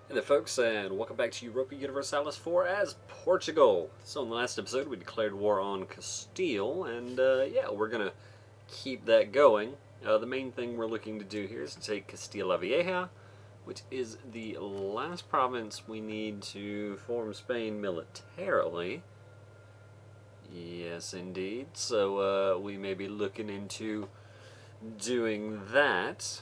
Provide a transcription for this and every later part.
Hey there folks, and welcome back to Europa Universalis IV as Portugal. So in the last episode we declared war on Castile, and yeah, we're going to keep that going. The main thing we're looking to do here is to take Castilla Vieja, which is the last province we need to form Spain militarily. Yes, indeed. So we may be looking into doing that.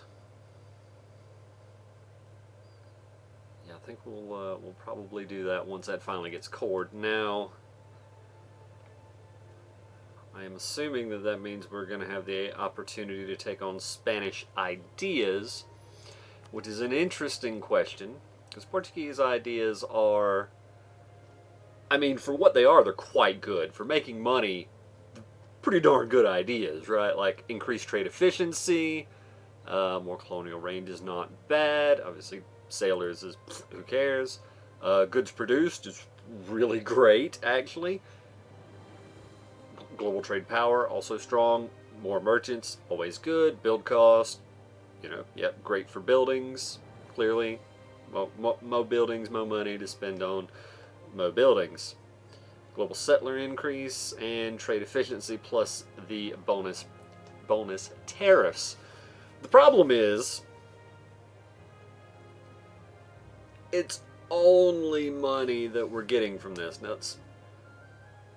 I think we'll probably do that once that finally gets cored. Now, I am assuming that that means we're going to have the opportunity to take on Spanish ideas, which is an interesting question, because Portuguese ideas are, I mean, for what they are, they're quite good. For making money, pretty darn good ideas, right? Like increased trade efficiency, more colonial range is not bad. Obviously, sailors is who cares. Goods produced is really great, actually. Global trade power also strong. More merchants, always good. Build cost, yep, great for buildings. Clearly, mo buildings, mo money to spend on mo buildings. Global settler increase and trade efficiency plus the bonus tariffs. The problem is, it's only money that we're getting from this. Now, it's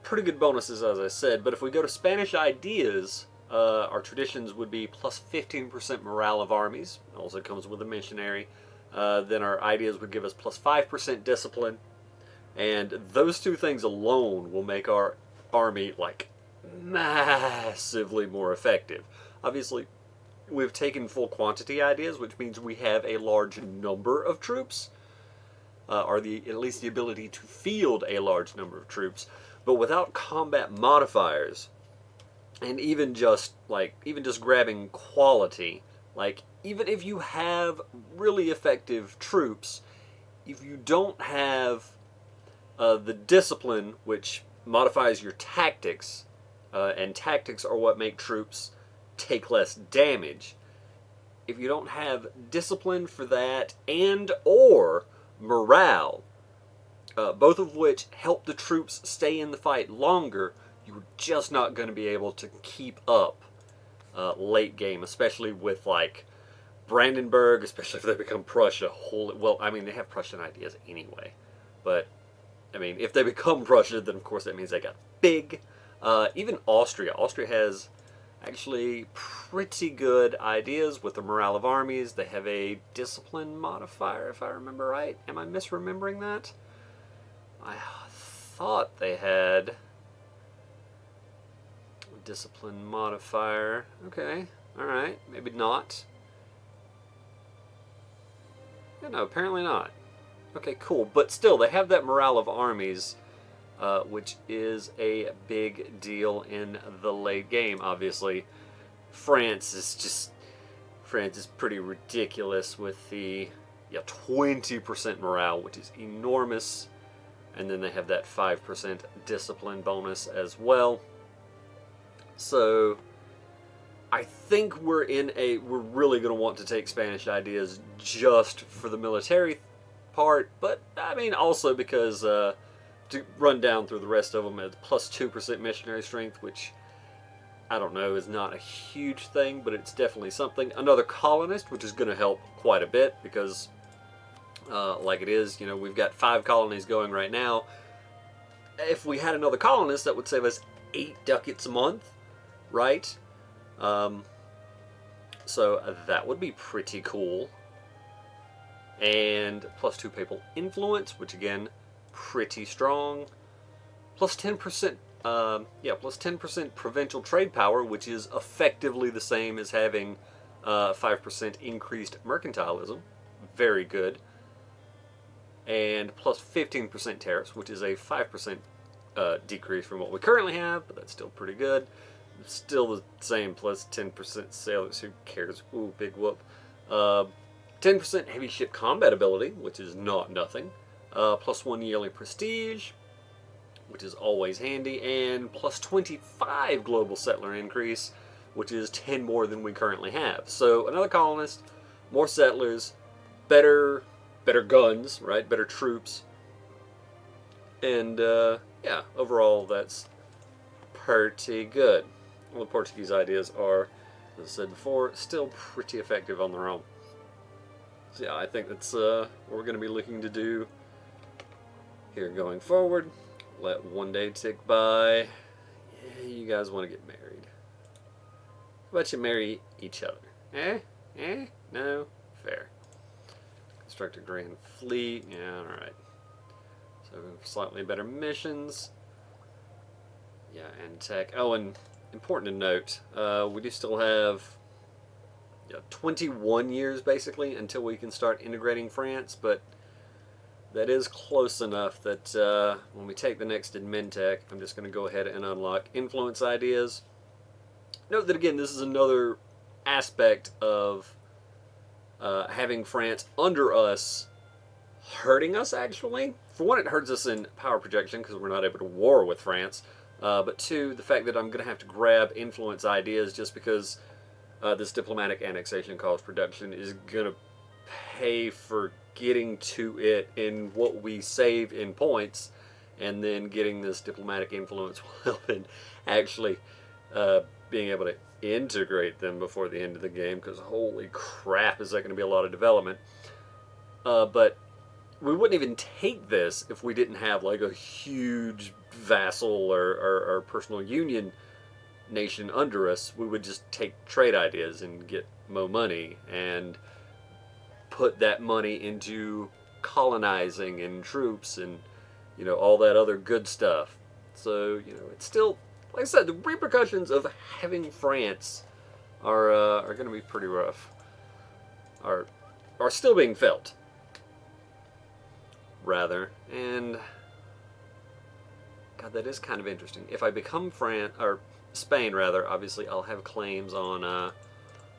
pretty good bonuses, as I said, but if we go to Spanish ideas, our traditions would be plus 15% morale of armies. It also comes with a missionary. Then our ideas would give us plus 5% discipline. And those two things alone will make our army, like, massively more effective. Obviously, we've taken full quantity ideas, which means we have a large number of troops. Or at least the ability to field a large number of troops, but without combat modifiers, and even just grabbing quality, like even if you have really effective troops, if you don't have the discipline which modifies your tactics, and tactics are what make troops take less damage. If you don't have discipline for that and or morale, both of which help the troops stay in the fight longer, you're just not going to be able to keep up late game, especially with like Brandenburg, especially if they become Prussia. Well, I mean, they have Prussian ideas anyway, but I mean, if they become Prussia, then of course that means they got big. Even Austria has actually pretty good ideas with the morale of armies. They have a discipline modifier, if I remember right. Am I misremembering that? I thought they had a discipline modifier. Okay, alright, maybe not. Yeah, no, apparently not. Okay, cool. But still, they have that morale of armies, which is a big deal in the late game, obviously. France is pretty ridiculous with the 20% morale, which is enormous. And then they have that 5% discipline bonus as well. So I think we're really going to want to take Spanish ideas just for the military part, but I mean also because to run down through the rest of them at plus 2% missionary strength, which I don't know is not a huge thing, but it's definitely something. Another colonist, which is going to help quite a bit because like it is, we've got 5 colonies going right now. If we had another colonist, that would save us 8 ducats a month, right? So that would be pretty cool. And plus 2 papal influence, which again, pretty strong. Plus 10%, plus 10% provincial trade power, which is effectively the same as having 5% increased mercantilism. Very good. And plus 15% tariffs, which is a 5% decrease from what we currently have, but that's still pretty good. Still the same, plus 10% sailors, who cares? Ooh, big whoop. 10% heavy ship combat ability, which is not nothing. Plus 1 yearly prestige, which is always handy. And plus 25 global settler increase, which is 10 more than we currently have. So another colonist, more settlers, better better guns, right? Better troops. And yeah, overall that's pretty good. Well, the Portuguese ideas are, as I said before, still pretty effective on their own. So yeah, I think that's what we're going to be looking to do here going forward. Let one day tick by. Yeah, you guys want to get married. How about you marry each other? Eh? No? Fair. Construct a grand fleet. Yeah, alright. So slightly better missions. Yeah, and tech. Oh, and important to note, we do still have 21 years basically until we can start integrating France, but that is close enough that when we take the next admin tech, I'm just going to go ahead and unlock influence ideas. Note that again, this is another aspect of having France under us hurting us actually. For one, it hurts us in power projection because we're not able to war with France. But two, the fact that I'm going to have to grab influence ideas just because this diplomatic annexation cost production is going to pay for getting to it in what we save in points, and then getting this diplomatic influence will help in actually being able to integrate them before the end of the game, because holy crap is that going to be a lot of development. But we wouldn't even take this if we didn't have like a huge vassal or personal union nation under us. We would just take trade ideas and get more money and put that money into colonizing and troops and all that other good stuff. So it's still, like I said, the repercussions of having France are going to be pretty rough. Are still being felt, rather. And God, that is kind of interesting. If I become Spain, rather, obviously I'll have claims on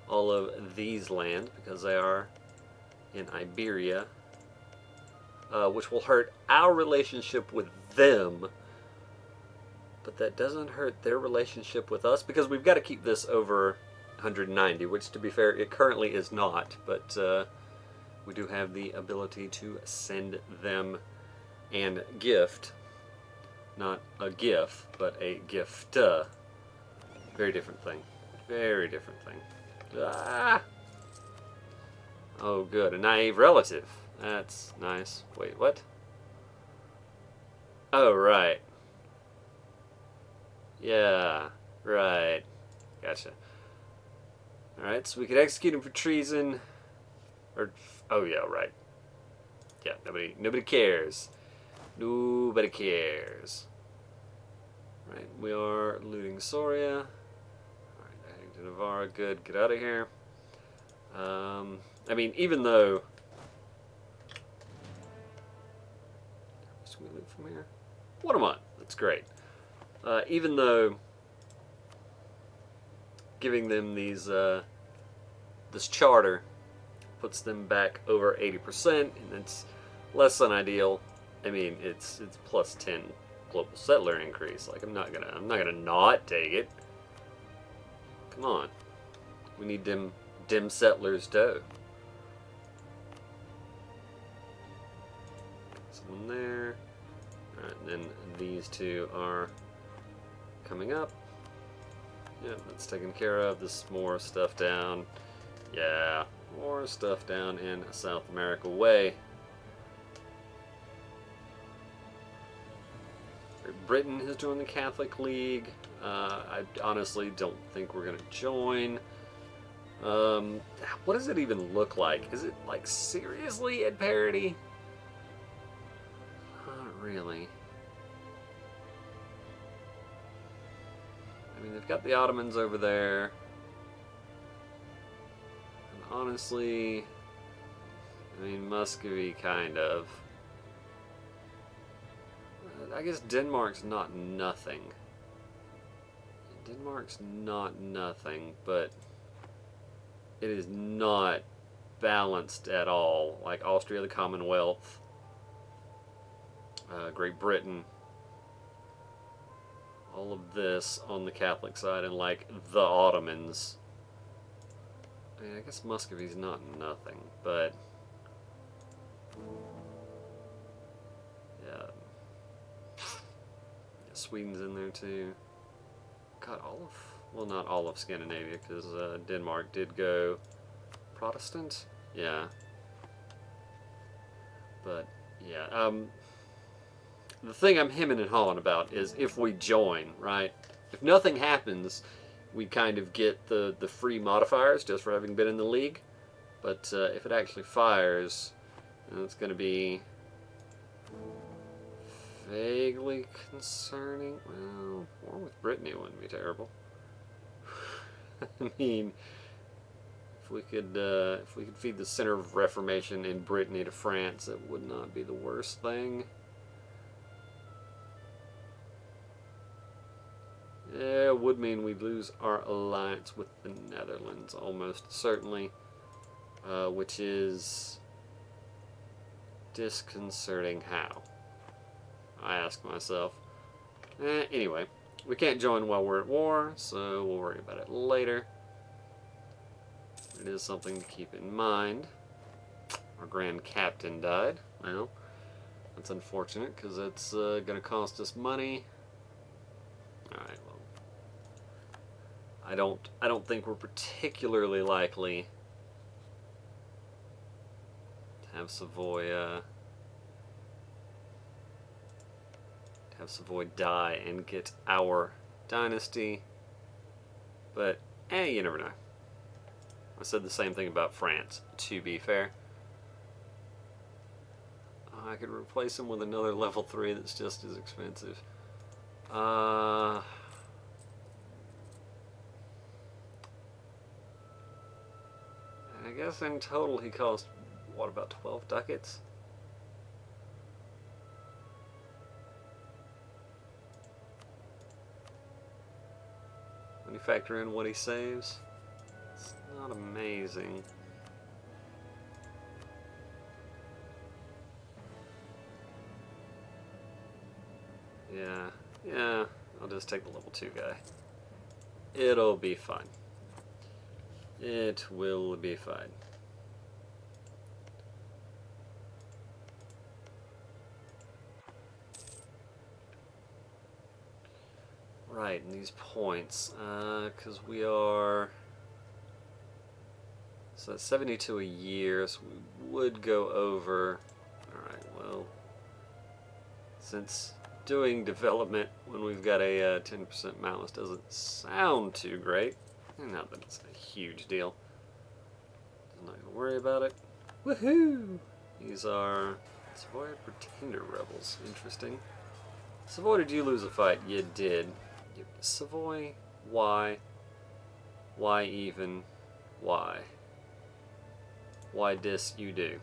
all of these lands because they are in Iberia, which will hurt our relationship with them, but that doesn't hurt their relationship with us because we've got to keep this over 190, which, to be fair, it currently is not, but we do have the ability to send them an gift. Not a gif, but a gift. Very different thing. Very different thing. Ah! Oh, good. A naive relative. That's nice. Wait, what? Oh, right. Yeah, right. Gotcha. Alright, so we could execute him for treason. Or, oh yeah, right. Yeah, nobody cares. Nobody cares. Right, we are looting Soria. Alright, heading to Navarra. Good, get out of here. I mean, even though... Can we loot from here? 1 a month. That's great. Even though giving them these this charter puts them back over 80%, and it's less than ideal. I mean, it's plus 10 global settler increase. Like, I'm not gonna not take it. Come on, we need them settlers dough. Someone there. All right, and then these two are coming up. Yep, that's taken care of. This more stuff down. Yeah, more stuff down in South America way. Britain has joined the Catholic League. I honestly don't think we're going to join. What does it even look like? Is it like seriously at parity? Not really. I mean, they've got the Ottomans over there. And honestly, I mean, Muscovy kind of. I guess Denmark's not nothing. Denmark's not nothing, but it is not balanced at all. Like Austria, the Commonwealth, Great Britain, all of this on the Catholic side, and like the Ottomans. I mean, I guess Muscovy's not nothing, but Sweden's in there too. God, all of, well, not all of Scandinavia, because Denmark did go Protestant. Yeah. But yeah, the thing I'm hemming and hawing about is if we join, right? If nothing happens, we kind of get the free modifiers just for having been in the league. But if it actually fires, then it's going to be vaguely concerning. Well, war with Brittany wouldn't be terrible. I mean, if we could feed the center of Reformation in Brittany to France, it would not be the worst thing. Yeah, it would mean we'd lose our alliance with the Netherlands, almost certainly, which is disconcerting. How? I ask myself. Anyway, we can't join while we're at war, so we'll worry about it later. It is something to keep in mind. Our Grand Captain died. Well, that's unfortunate because it's going to cost us money. All right. Well, I don't think we're particularly likely to have Savoy die and get our dynasty. But you never know. I said the same thing about France, to be fair. I could replace him with another level 3 that's just as expensive. I guess in total he cost, what, about 12 ducats? When you factor in what he saves, it's not amazing. Yeah, I'll just take the level 2 guy. It'll be fine. It will be fine. Right, and these points, because we are, so that's 72 a year, so we would go over. Alright, well, since doing development when we've got a 10% malice doesn't sound too great, not that it's a huge deal, I'm not going to worry about it. Woohoo! These are Savoy Pretender Rebels. Interesting. Savoy, did you lose a fight? You did. Savoy, why? Why even? Why? Why dis you do?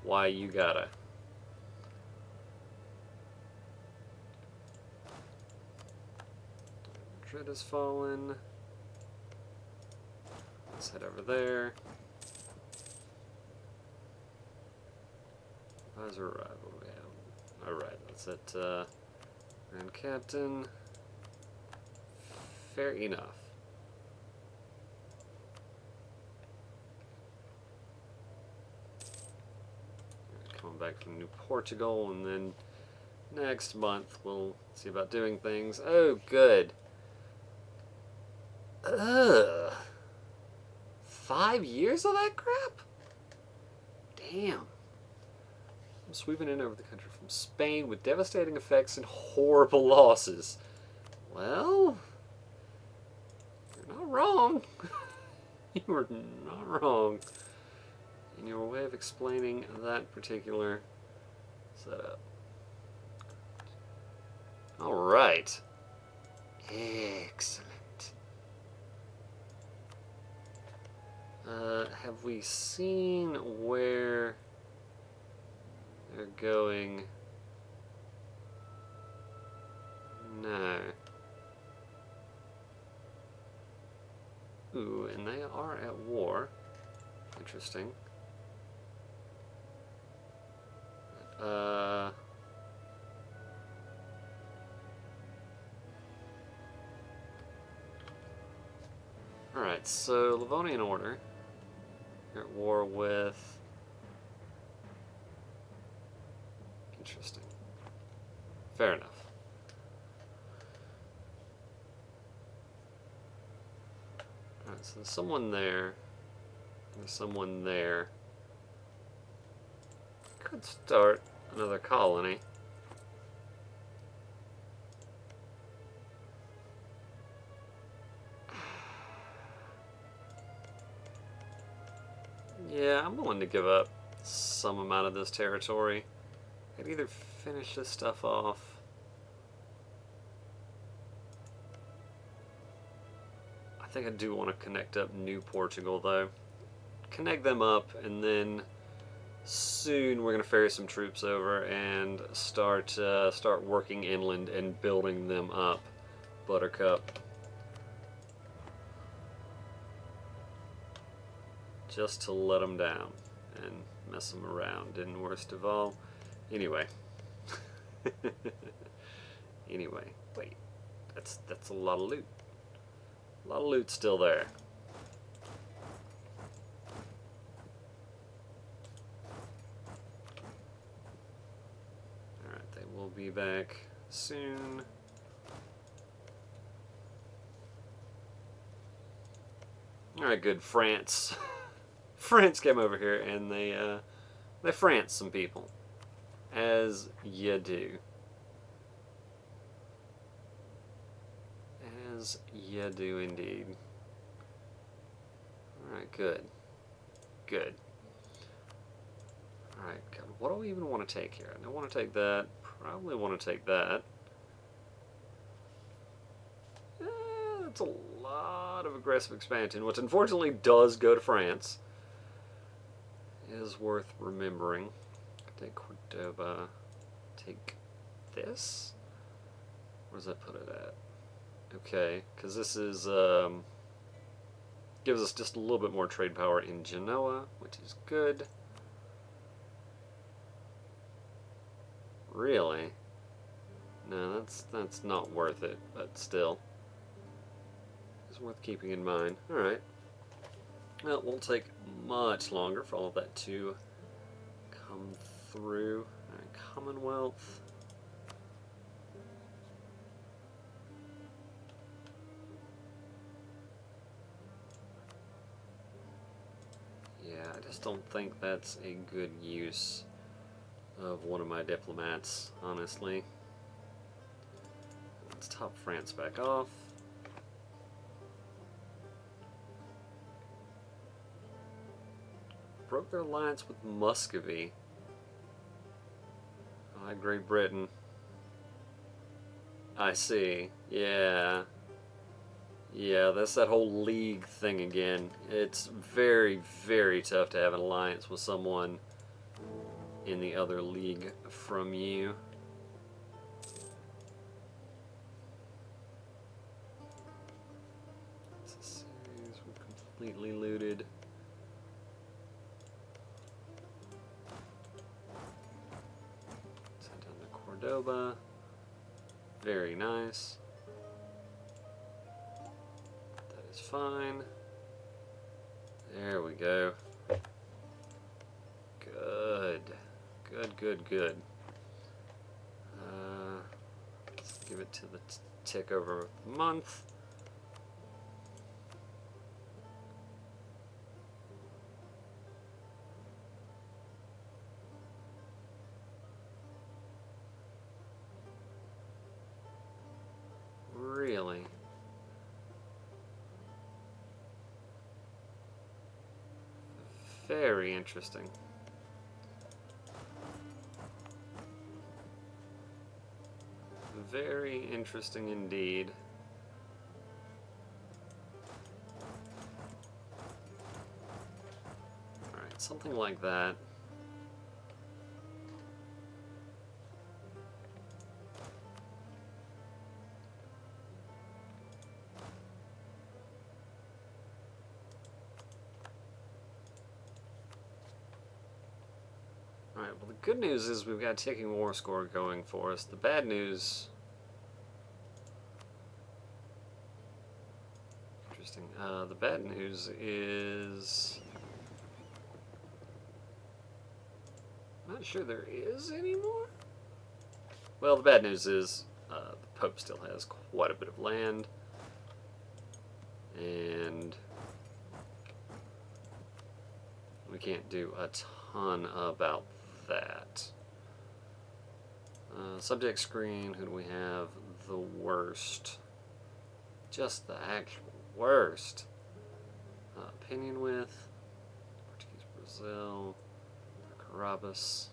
Why you gotta? Madrid has fallen. Let's head over there. Advisor arrival. Yeah. Alright, that's it. Grand Captain. Fair enough. Coming back from New Portugal, and then next month we'll see about doing things. Oh, good. Ugh. 5 years of that crap? Damn. I'm sweeping in over the country from Spain with devastating effects and horrible losses. Well, you're not wrong. You were not wrong in your way of explaining that particular setup. Alright. Excellent. Have we seen where they're going? No. Ooh, and they are at war. Interesting. Alright, so Livonian Order. They're at war with Interesting. Fair enough. Alright, so there's someone there. There's someone there. Could start another colony. Yeah, I'm willing to give up some amount of this territory. I'd either finish this stuff off. I think I do want to connect up New Portugal, though. Connect them up, and then soon we're going to ferry some troops over and start working inland and building them up. Buttercup. Just to let them down and mess them around. And worst of all, anyway. Anyway, wait. That's a lot of loot. A lot of loot still there. Alright, they will be back soon. Alright, good. France. France came over here and they France some people. As you do. As you do indeed. Alright, good. Good. Alright, what do we even want to take here? I don't want to take that. Probably want to take that. That's a lot of aggressive expansion, which unfortunately does go to France. Is worth remembering. Take Cordoba. Take this? Where does that put it at? Okay, because this is gives us just a little bit more trade power in Genoa, which is good. Really? No, that's not worth it, but still. It's worth keeping in mind. Alright. Well, it won't take much longer for all of that to come through. Alright, Commonwealth. Yeah, I just don't think that's a good use of one of my diplomats, honestly. Let's top France back off. Broke their alliance with Muscovy. Hi, Great Britain. I see. Yeah. Yeah, that's that whole league thing again. It's very, very tough to have an alliance with someone in the other league from you. It's a series we're completely looted. Send down to Cordoba. Very nice. That is fine. There we go. Good. Good, good, good. Let's give it to the tick over a month. Really? Very interesting. Very interesting indeed. Alright, something like that. Alright, well the good news is we've got a ticking war score going for us. The bad news... Interesting. The bad news is... I'm not sure there is anymore. Well, the bad news is the Pope still has quite a bit of land, and we can't do a ton about that. Subject screen, who do we have the worst? Just the actual worst. Opinion with Portuguese Brazil, Carabas.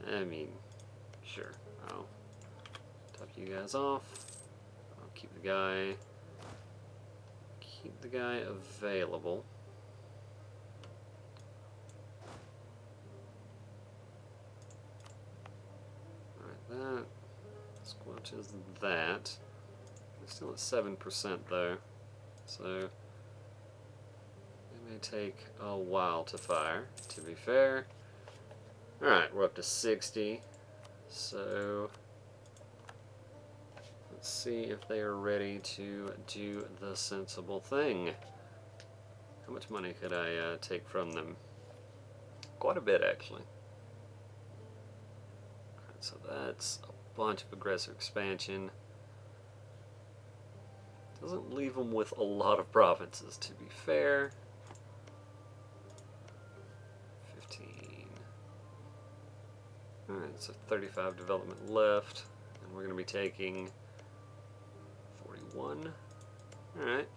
I mean, sure. I'll top you guys off. I'll keep the guy available. Alright, that squelches that. We're still at 7% though, so it may take a while to fire, to be fair. Alright, we're up to 60, so let's see if they are ready to do the sensible thing. How much money could I take from them? Quite a bit, actually. Alright, so that's a bunch of aggressive expansion. Doesn't leave them with a lot of provinces, to be fair. 15. Alright, so 35 development left, and we're going to be taking 41. Alright.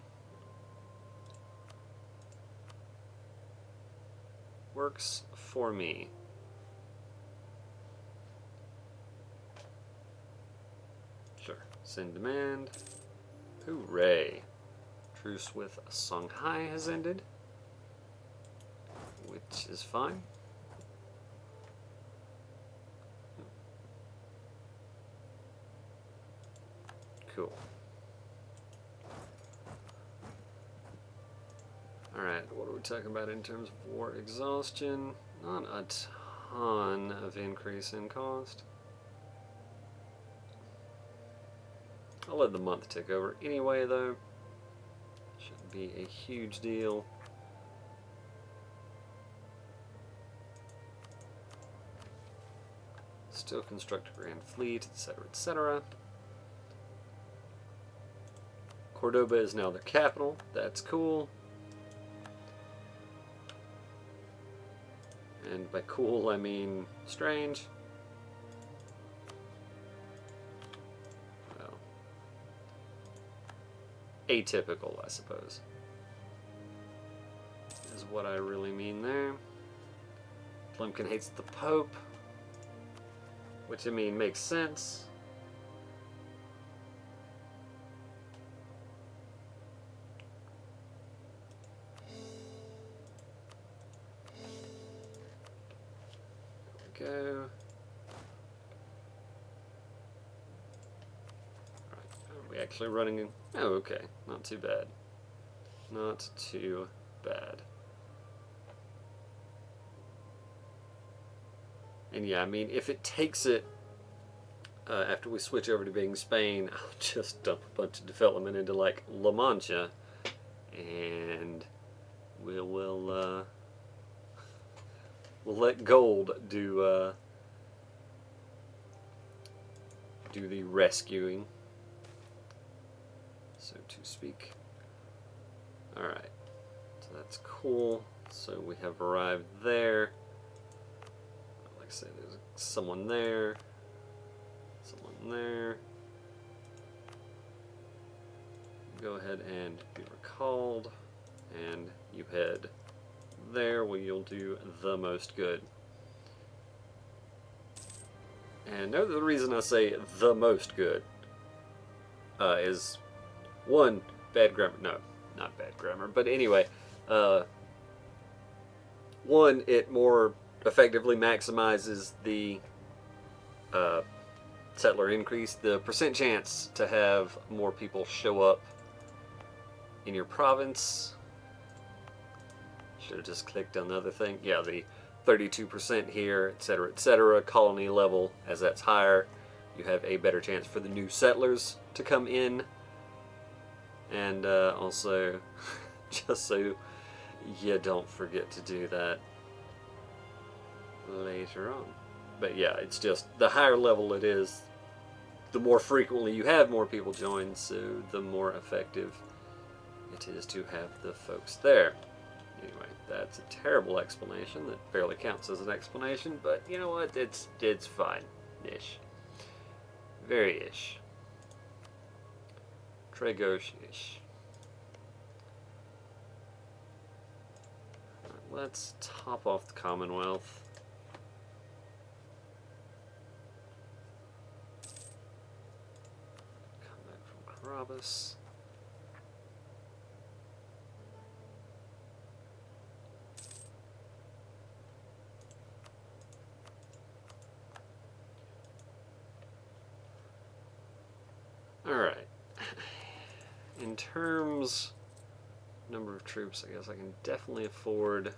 Works for me. Sure. Send demand. Hooray. Truce with Songhai has ended, which is fine. Cool. Alright, what are we talking about in terms of war exhaustion? Not a ton of increase in cost. I'll let the month tick over anyway, though. Shouldn't be a huge deal. Still construct a grand fleet, etc., etc. Cordoba is now their capital. That's cool. And by cool, I mean strange. Atypical, I suppose, is what I really mean there. Plumpkin hates the Pope, which I mean makes sense. There we go. Actually running in. Oh, okay. Not too bad. Not too bad. And yeah, I mean, if it takes it after we switch over to being Spain, I'll just dump a bunch of development into like La Mancha, and we'll let gold do the rescuing, so to speak. Alright, so that's cool. So we have arrived there. Like I say, there's someone there, someone there. Go ahead and be recalled, and you head there where you'll do the most good. And note the reason I say the most good is, one, bad grammar. No, not bad grammar. But anyway, one, it more effectively maximizes the settler increase, the percent chance to have more people show up in your province. Should have just clicked on the other thing. Yeah, the 32% here, etc., etc. Colony level, as that's higher, you have a better chance for the new settlers to come in. And also, just so you don't forget to do that later on. But yeah, it's just the higher level it is, the more frequently you have more people join, so the more effective it is to have the folks there. Anyway, that's a terrible explanation that barely counts as an explanation, but you know what? It's fine-ish. Very-ish. Tragosh-ish. Let's top off the Commonwealth. Come back from Carabas. Alright. In terms number of troops, I guess I can definitely afford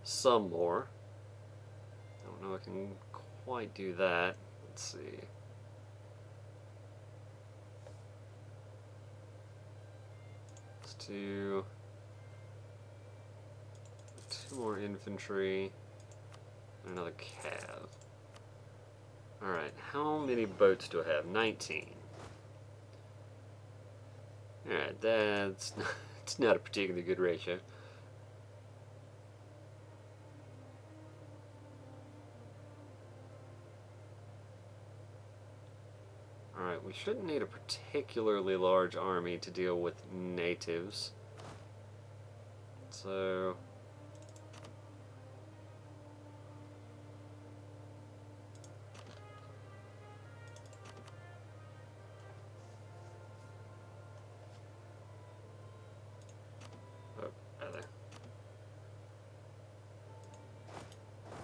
some more. I don't know if I can quite do that. Let's see. Let's do 2 more infantry and another cav. Alright, how many boats do I have? 19. Alright, that's it's not a particularly good ratio. Alright, we shouldn't need a particularly large army to deal with natives. So...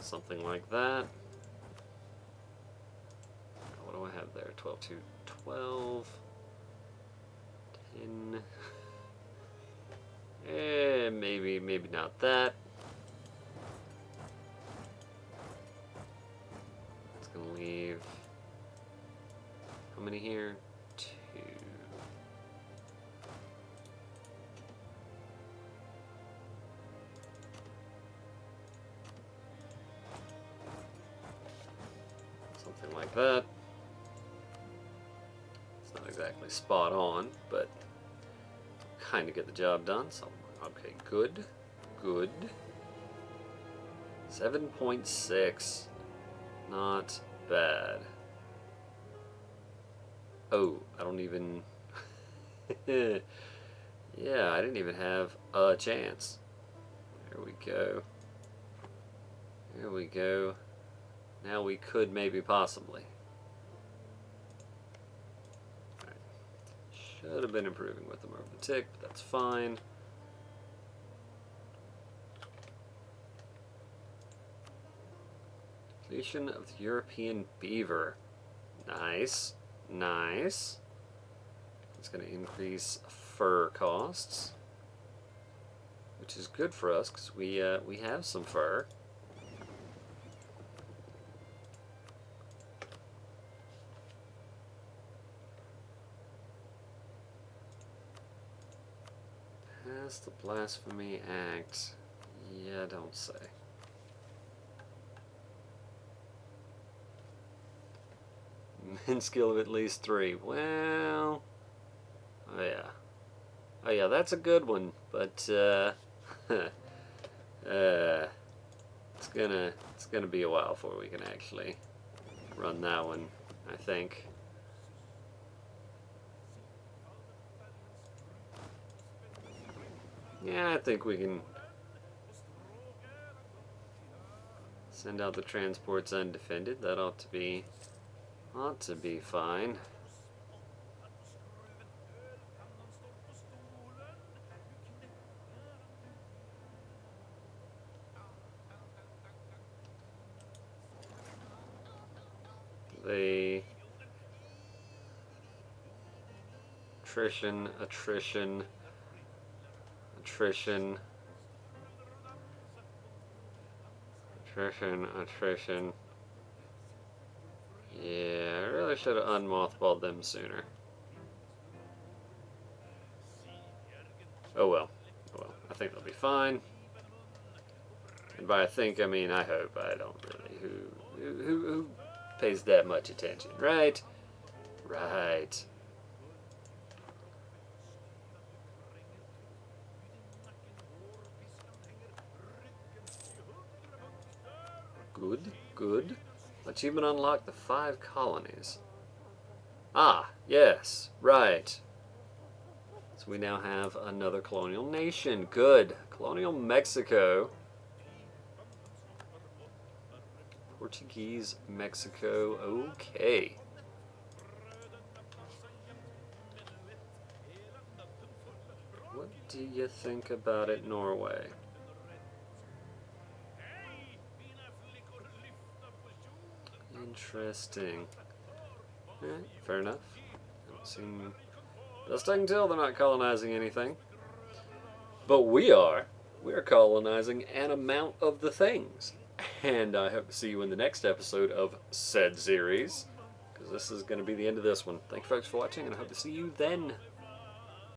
something like that. What do I have there? 12 to 12. 10. Maybe not that. It's gonna leave. How many here? 2. Something like that. It's not exactly spot on, but kind of get the job done. So, okay, good. 7.6. Not bad. Oh, I don't even... yeah, I didn't even have a chance. There we go. There we go. Now we could maybe possibly. Right. Should have been improving with them over the tick, but that's fine. Completion of the European beaver. Nice. Nice. It's going to increase fur costs, which is good for us because we have some fur. Pass the Blasphemy Act. Yeah, don't say. Men skill of at least 3. Well, oh yeah. Oh yeah, that's a good one, but it's gonna be a while before we can actually run that one, I think. Yeah, I think we can send out the transports undefended. That ought to be fine. The attrition. Yeah, I really should have unmothballed them sooner. Oh well. Oh well. I think they'll be fine. And by I think, I mean I hope. I don't really. Who pays that much attention, right? Right. Good, good. Achievement unlocked the 5 colonies. Ah, yes, right. So we now have another colonial nation. Good. Colonial Mexico. Portuguese Mexico. Okay. What do you think about it, Norway? Interesting. Alright, fair enough. Don't seem... Best I can tell, they're not colonizing anything. But we are. We're colonizing an amount of the things. And I hope to see you in the next episode of said series, because this is going to be the end of this one. Thank you folks for watching, and I hope to see you then.